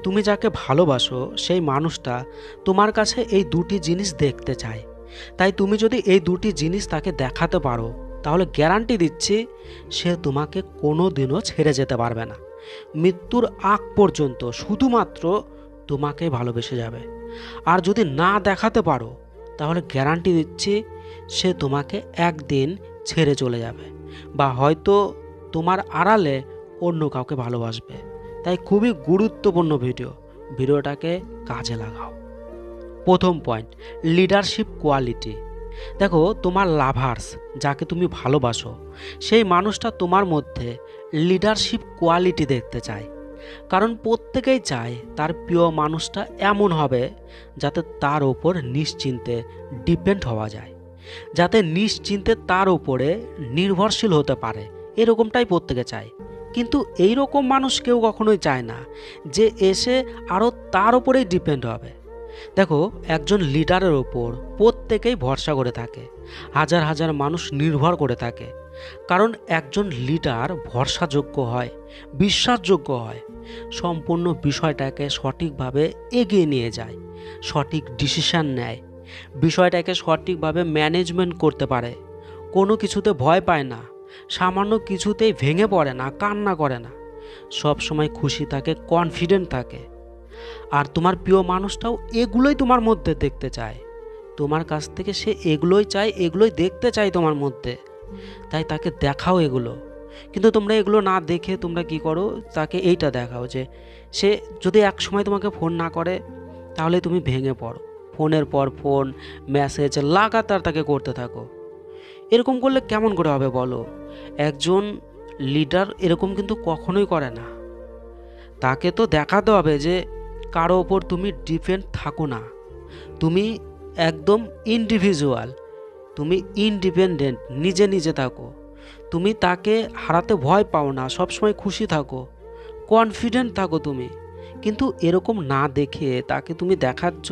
তুমি যাকে ভালোবাসো সেই মানুষটা তোমার কাছে এই দুটি জিনিস দেখতে চায়। তাই তুমি যদি এই দুটি জিনিস তাকে দেখাতে পারো, তাহলে গ্যারান্টি দিচ্ছি সে তোমাকে কোনো দিনও ছেড়ে যেতে পারবে না। মৃত্যুর আগ পর্যন্ত শুধুমাত্র তোমাকেই ভালোবেসে যাবে। আর যদি না দেখাতে পারো, তাহলে গ্যারান্টি দিচ্ছি সে তোমাকে একদিন ছেড়ে চলে যাবে, বা হয়তো তোমার আড়ালে অন্য কাউকে ভালোবাসবে। তাই খুবই গুরুত্বপূর্ণ ভিডিওটাকে কাজে লাগাও। প্রথম পয়েন্ট, লিডারশিপ কোয়ালিটি। দেখো, তোমার লাভার্স, যাকে তুমি ভালোবাসো, সেই মানুষটা তোমার মধ্যে লিডারশিপ কোয়ালিটি দেখতে চায়। কারণ প্রত্যেকেই চায় তার প্রিয় মানুষটা এমন হবে যাতে তার ওপর নিশ্চিন্তে ডিপেন্ড হওয়া যায়, যাতে নিশ্চিন্তে তার উপরে নির্ভরশীল হতে পারে। এরকমটাই প্রত্যেকে চায়। কিন্তু এই রকম মানুষ কেউ কখনোই চায় না যে এসে আরও তার উপরেই ডিপেন্ড হবে। দেখো, একজন লিডারের ওপর প্রত্যেকেই ভরসা করে থাকে, হাজার হাজার মানুষ নির্ভর করে থাকে। কারণ একজন লিডার ভরসাযোগ্য হয়, বিশ্বাসযোগ্য হয়, সম্পূর্ণ বিষয়টাকে সঠিকভাবে এগিয়ে নিয়ে যায়, সঠিক ডিসিশন নেয়, বিষয়টাকে সঠিকভাবে ম্যানেজমেন্ট করতে পারে, কোনো কিছুতে ভয় পায় না, সামান্য কিছুতেই ভেঙে পড়ে না, কান্না করে না, সব সময় খুশি থাকে, কনফিডেন্ট থাকে। আর তোমার প্রিয় মানুষটাও এগুলোই তোমার মধ্যে দেখতে চায়। তোমার কাছ থেকে সে এগুলোই চায়, এগুলোই দেখতে চায় তোমার মধ্যে। তাই তাকে দেখাও এগুলো। কিন্তু তোমরা এগুলো না দেখে তোমরা কি করো, তাকে এইটা দেখাও যে সে যদি এক সময় তোমাকে ফোন না করে, তাহলে তুমি ভেঙে পড়ো, ফোনের পর ফোন, মেসেজ লাগাতার তাকে করতে থাকো। এরকম করলে কেমন করে হবে বলো? একজন লিডার এরকম কিন্তু কখনোই করে না। তাকে তো দেখাতে হবে যে কারো ওপর তুমি ডিপেন্ড থাকো না, তুমি একদম ইন্ডিভিজুয়াল, তুমি ইন্ডিপেন্ডেন্ট, নিজে নিজে থাকো, তুমি তাকে হারাতে ভয় পাও না, সবসময় খুশি থাকো, কনফিডেন্ট থাকো তুমি। কিন্তু এরকম না দেখে তাকে তুমি দেখাচ্ছ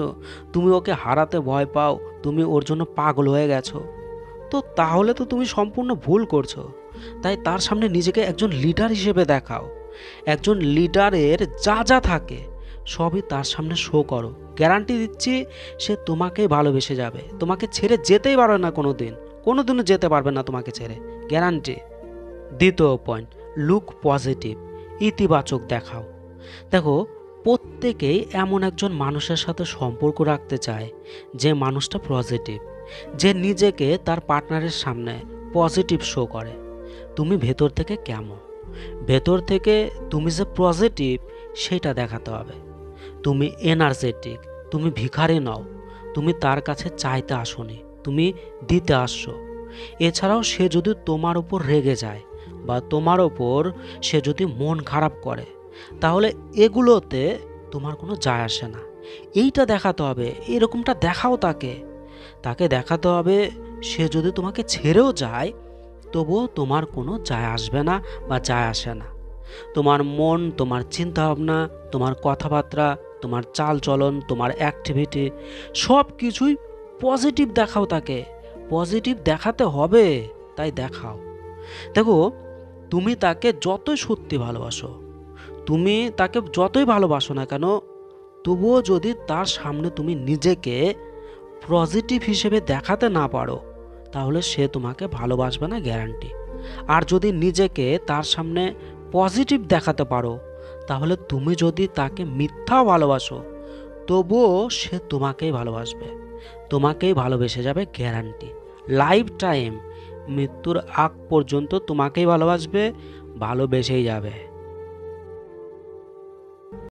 তুমি ওকে হারাতে ভয় পাও, তুমি ওর জন্য পাগল হয়ে গেছো, তো তাহলে তো তুমি সম্পূর্ণ ভুল করছো। তাই তার সামনে নিজেকে একজন লিডার হিসেবে দেখাও। একজন লিডারের যা যা থাকে সবই তার সামনে শো করো। গ্যারান্টি দিচ্ছি সে তোমাকেই ভালোবেসে যাবে, তোমাকে ছেড়ে যেতেই পারবে না, কোনো দিনও যেতে পারবে না তোমাকে ছেড়ে, গ্যারান্টি। দ্বিতীয় পয়েন্ট, লুক পজিটিভ, ইতিবাচক দেখাও। দেখো, প্রত্যেকেই এমন একজন মানুষের সাথে সম্পর্ক রাখতে চায় যে মানুষটা পজিটিভ, যে নিজেকে তার পার্টনারের সামনে পজিটিভ শো করে। তুমি ভেতর থেকে কেমন, ভেতর থেকে তুমি যে পজিটিভ সেটা দেখাতে হবে। তুমি এনার্জেটিক, তুমি ভিখারি নও, তুমি তার কাছে চাইতে আসোনি, তুমি দিতে আসছো। এছাড়াও সে যদি তোমার উপর রেগে যায় বা তোমার ওপর সে যদি মন খারাপ করে, তাহলে এগুলোতে তোমার কোনো যায় আসে না। এইটা দেখাতে হবে, এরকমটা দেখাও তাকে। তাকে দেখাতে হবে সে যদি তোমাকে ছেড়েও যায়, তবুও তোমার কোনো যায় আসবে না বা যায় আসে না। তোমার মন, তোমার চিন্তাভাবনা, তোমার কথাবার্তা, তোমার চালচলন, তোমার অ্যাক্টিভিটি সব কিছুই পজিটিভ দেখাও তাকে। পজিটিভ দেখাতে হবে, তাই দেখাও। দেখো, তুমি তাকে যতই সত্যি ভালোবাসো, তুমি তাকে যতই ভালোবাসো না কেন, তবুও যদি তার সামনে তুমি নিজেকে পজিটিভ হিসেবে দেখাতে না পারো, তাহলে সে তোমাকে ভালোবাসবে না, গ্যারান্টি। আর যদি নিজেকে তার সামনে পজিটিভ দেখাতে পারো, তাহলে তুমি যদি তাকে মিথ্যাও ভালোবাসো, তবুও সে তোমাকেই ভালোবাসবে, তোমাকেই ভালোবেসে যাবে, গ্যারান্টি। লাইফ টাইম, মৃত্যুর আগ পর্যন্ত তোমাকেই ভালোবাসবে, ভালোবেসেই যাবে।